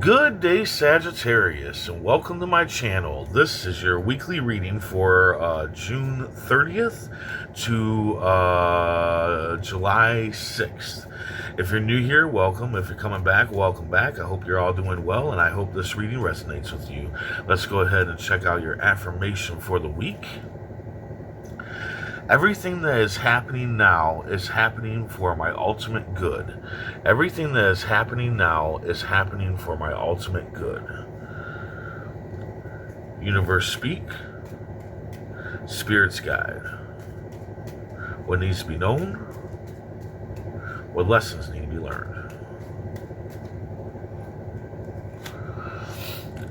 Good day, Sagittarius, and welcome to my channel. This is your weekly reading for June 30th to July 6th. If you're new here, welcome. If you're coming back, welcome back. I hope you're all doing well, and I hope this reading resonates with you. Let's go ahead and check out your affirmation for the week. Everything that is happening now is happening for my ultimate good. Everything that is happening now is happening for my ultimate good. Universe speak. Spirits guide. What needs to be known? What lessons need to be learned?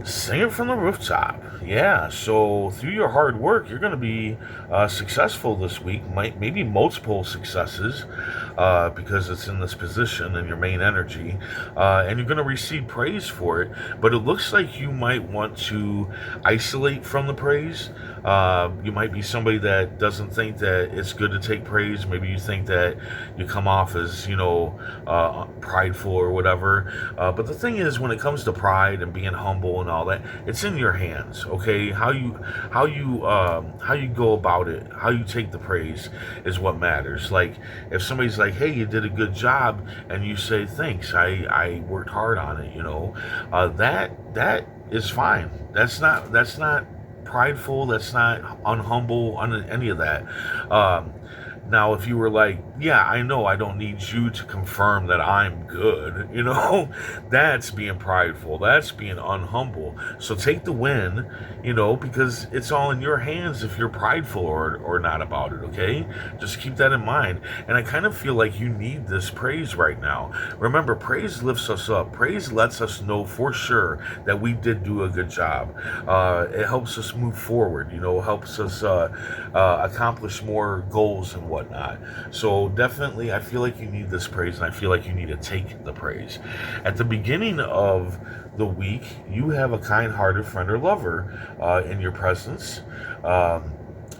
Sing it from the rooftop. Yeah, so through your hard work, you're going to be successful this week. Maybe multiple successes because it's in this position in your main energy. And you're going to receive praise for it. But it looks like you might want to isolate from the praise. You might be somebody that doesn't think that it's good to take praise. Maybe you think that you come off as, prideful or whatever. But the thing is, when it comes to pride and being humble and all that, it's in your hands. Okay, how you go about it, how you take the praise is what matters. Like if somebody's like, "Hey, you did a good job," and you say, "Thanks, I worked hard on it," that is fine. That's not prideful. That's not unhumble. Any of that. Now, if you were like, "Yeah, I know I don't need you to confirm that I'm good," that's being prideful. That's being unhumble. So take the win, because it's all in your hands if you're prideful or not about it, okay? Just keep that in mind. And I kind of feel like you need this praise right now. Remember, praise lifts us up. Praise lets us know for sure that we did do a good job. It helps us move forward, helps us accomplish more goals and whatnot. So definitely, I feel like you need this praise, and I feel like you need to take the praise. At the beginning of the week, you have a kind-hearted friend or lover in your presence.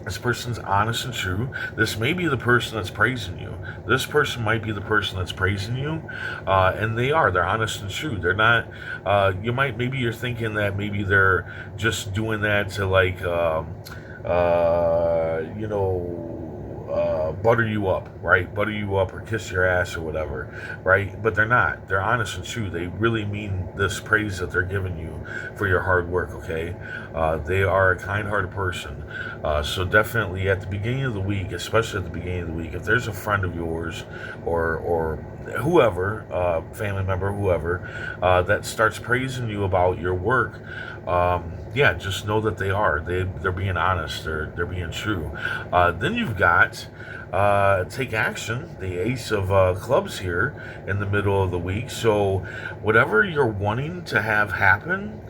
This person's honest and true. This may be the person that's praising you. This person might be the person that's praising you, and they're honest and true. They're not. Maybe you're thinking that maybe they're just doing that to butter you up, right? Butter you up or kiss your ass or whatever, right? But they're not. They're honest and true. They really mean this praise that they're giving you for your hard work, okay? They are a kind-hearted person. So definitely at the beginning of the week, especially at the beginning of the week, if there's a friend of yours or whoever, family member, whoever, that starts praising you about your work, just know that they're being honest, they're being true. Then you've got take action, the Ace of Clubs here in the middle of the week. So whatever you're wanting to have happen,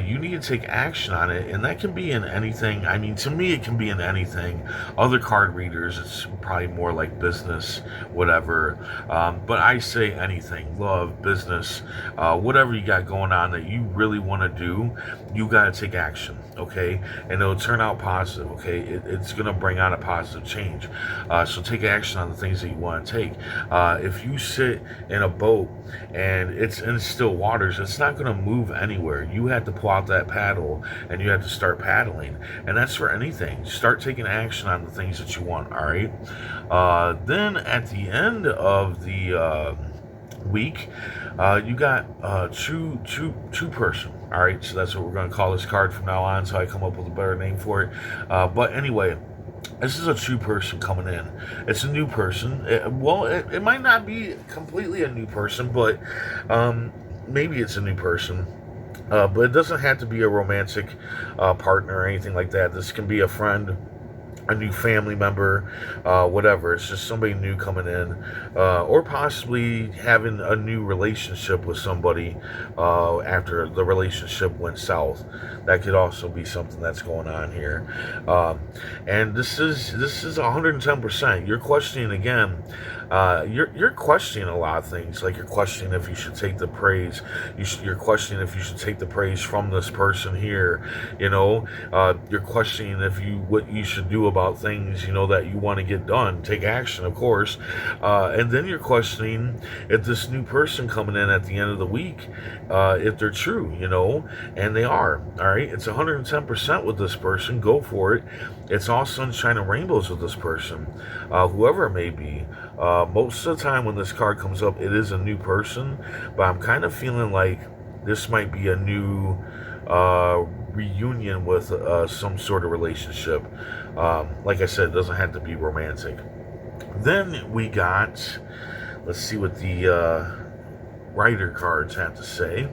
you need to take action on it, and that can be in anything. I mean, to me, it can be in anything. Other card readers, it's probably more like business, whatever. But I say anything, love, business, whatever you got going on that you really want to do, you got to take action, okay? And it'll turn out positive, okay? It's going to bring on a positive change. So take action on the things that you want to take. If you sit in a boat and it's in still waters, it's not going to move anywhere. You have to pull out that paddle and you have to start paddling, and that's for anything. Start taking action on the things that you want. All right. Then at the end of the week, you got true person. All right, so that's what we're going to call this card from now on, so I come up with a better name for it. But anyway, this is a true person coming in. It's a new person. It might not be completely a new person, but maybe it's a new person. But it doesn't have to be a romantic partner or anything like that. This can be a friend, a new family member, whatever. It's just somebody new coming in, or possibly having a new relationship with somebody after the relationship went south. That could also be something that's going on here. And this is 110%. You're questioning again. You're questioning a lot of things. Like you're questioning if you should take the praise. You're questioning if you should take the praise from this person here. You're questioning what you should do about things, that you want to get done. Take action, of course. And then you're questioning if this new person coming in at the end of the week, if they're true, and they are. All right. It's 110% with this person. Go for it. It's all sunshine and rainbows with this person, whoever it may be. Most of the time when this card comes up, it is a new person, but I'm kind of feeling like this might be a new reunion with some sort of relationship. Like I said, it doesn't have to be romantic. Then we got, let's see what the writer cards have to say.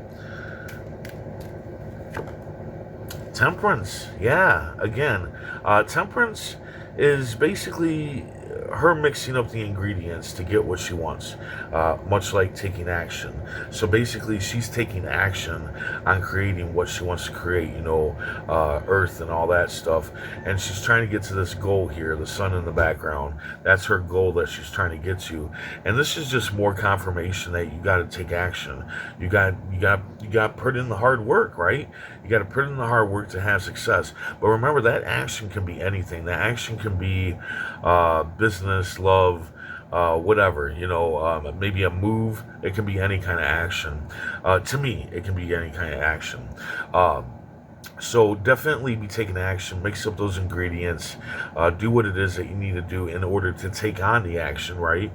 Temperance. Yeah, again, Temperance is basically her mixing up the ingredients to get what she wants, much like taking action. So basically, she's taking action on creating what she wants to create, Earth and all that stuff. And she's trying to get to this goal here, the sun in the background. That's her goal that she's trying to get to. And this is just more confirmation that you got to take action. You got to put in the hard work, right? You got to put in the hard work to have success. But remember, that action can be anything. That action can be business, love, whatever, maybe a move. It can be any kind of action. To me, it can be any kind of action. So definitely be taking action, mix up those ingredients, do what it is that you need to do in order to take on the action, right?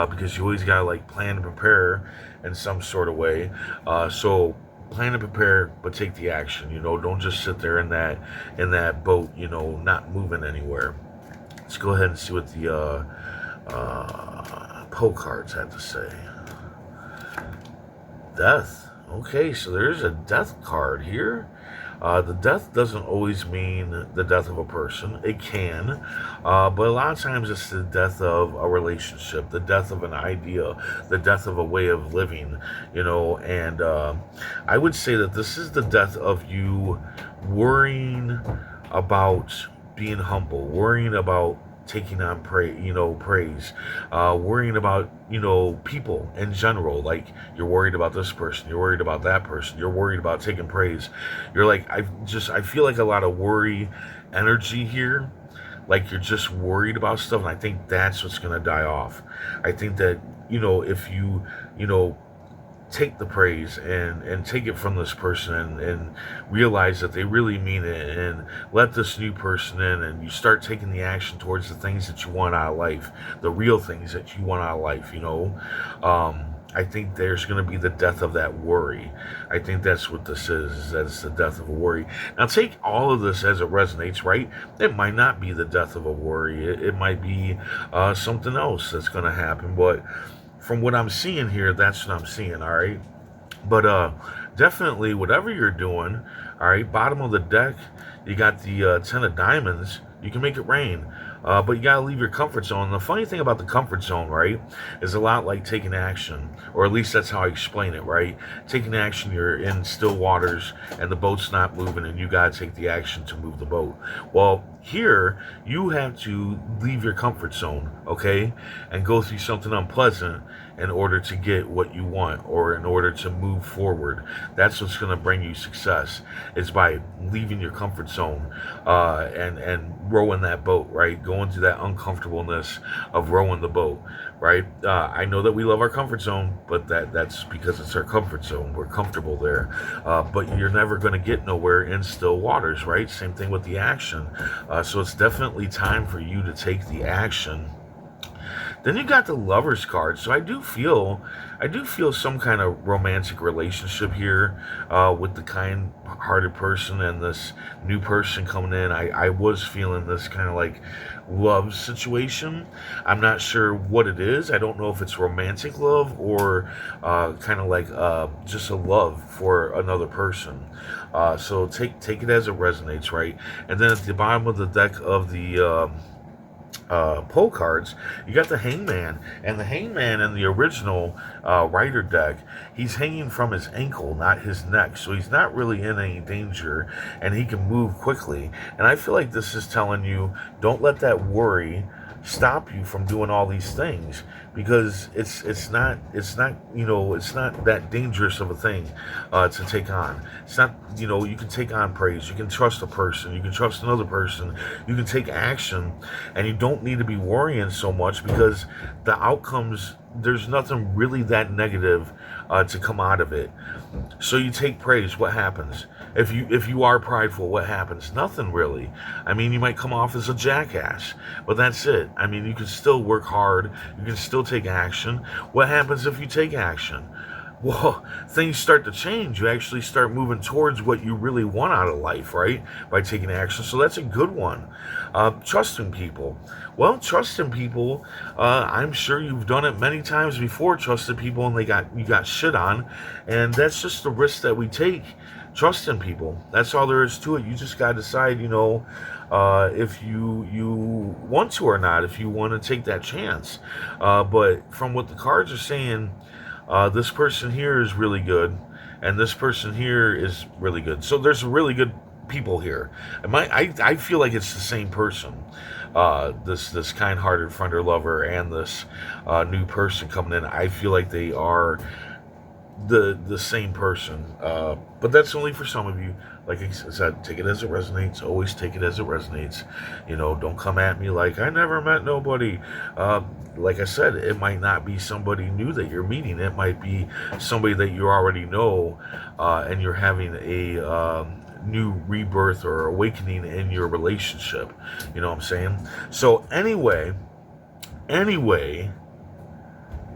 Because you always got to plan and prepare in some sort of way. So plan and prepare, but take the action, don't just sit there in that boat, not moving anywhere. Let's go ahead and see what the Poe cards have to say. Death. Okay, so there's a death card here. The death doesn't always mean the death of a person. It can, but a lot of times it's the death of a relationship, the death of an idea, the death of a way of living, and I would say that this is the death of you worrying about being humble, worrying about taking on praise, worrying about, people in general. Like, you're worried about this person, you're worried about that person, you're worried about taking praise. You're like, I feel like a lot of worry energy here. Like, you're just worried about stuff, and I think that's what's going to die off. I think that, if you, take the praise and take it from this person and realize that they really mean it, and let this new person in, and you start taking the action towards the things that you want out of life, the real things that you want out of life, I think there's going to be the death of that worry. I think that's what this is that's the death of a worry. Now, take all of this as it resonates, right? It might not be the death of a worry. It might be something else that's going to happen, but from what I'm seeing here, that's what I'm seeing, all right? But definitely, whatever you're doing, all right, bottom of the deck, you got the 10 of diamonds. You can make it rain, but you got to leave your comfort zone. The funny thing about the comfort zone, right, is a lot like taking action, or at least that's how I explain it, right? Taking action, you're in still waters, and the boat's not moving, and you got to take the action to move the boat. Well, here, you have to leave your comfort zone, okay, and go through something unpleasant in order to get what you want, or in order to move forward. That's what's going to bring you success, is by leaving your comfort zone and rowing that boat, right? Going through that uncomfortableness of rowing the boat, right? I know that we love our comfort zone, but that's because it's our comfort zone. We're comfortable there. But you're never going to get nowhere in still waters, right? Same thing with the action. So it's definitely time for you to take the action. Then you got the Lovers card. So I do feel some kind of romantic relationship here with the kind-hearted person and this new person coming in. I was feeling this kind of like love situation. I'm not sure what it is. I don't know if it's romantic love or kind of like just a love for another person. So take it as it resonates, right? And then at the bottom of the deck of the Poe cards, you got the Hangman, and the Hangman in the original Rider deck, he's hanging from his ankle, not his neck, so he's not really in any danger, and he can move quickly. And I feel like this is telling you, don't let that worry stop you from doing all these things, because it's not it's not that dangerous of a thing to take on. It's not, you can take on praise, you can trust a person, you can trust another person, you can take action, and you don't need to be worrying so much, because the outcomes, there's nothing really that negative to come out of it. So you take praise, what happens? If you are prideful, what happens? Nothing really. I mean, you might come off as a jackass, but that's it. I mean, you can still work hard, you can still take action. What happens if you take action? Well, things start to change. You actually start moving towards what you really want out of life, right? By taking action. So that's a good one. Trusting people. Well, trusting people, I'm sure you've done it many times before, trusted people, and you got shit on. And that's just the risk that we take, trusting people. That's all there is to it. You just got to decide, if you want to or not, if you want to take that chance. But from what the cards are saying, this person here is really good, and this person here is really good. So there's really good people here. I feel like it's the same person. This kind-hearted friend or lover and this new person coming in. I feel like they are the same person. But that's only for some of you. Like I said, take it as it resonates. Always take it as it resonates. Don't come at me like I never met nobody. Like I said, it might not be somebody new that you're meeting. It might be somebody that you already know, and you're having a new rebirth or awakening in your relationship. You know what I'm saying? So anyway,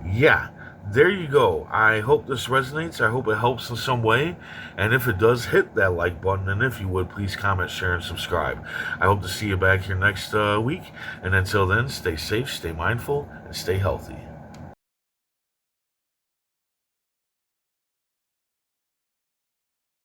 yeah. There you go. I hope this resonates. I hope it helps in some way. And if it does, hit that like button. And if you would, please comment, share, and subscribe. I hope to see you back here next week. And until then, stay safe, stay mindful, and stay healthy.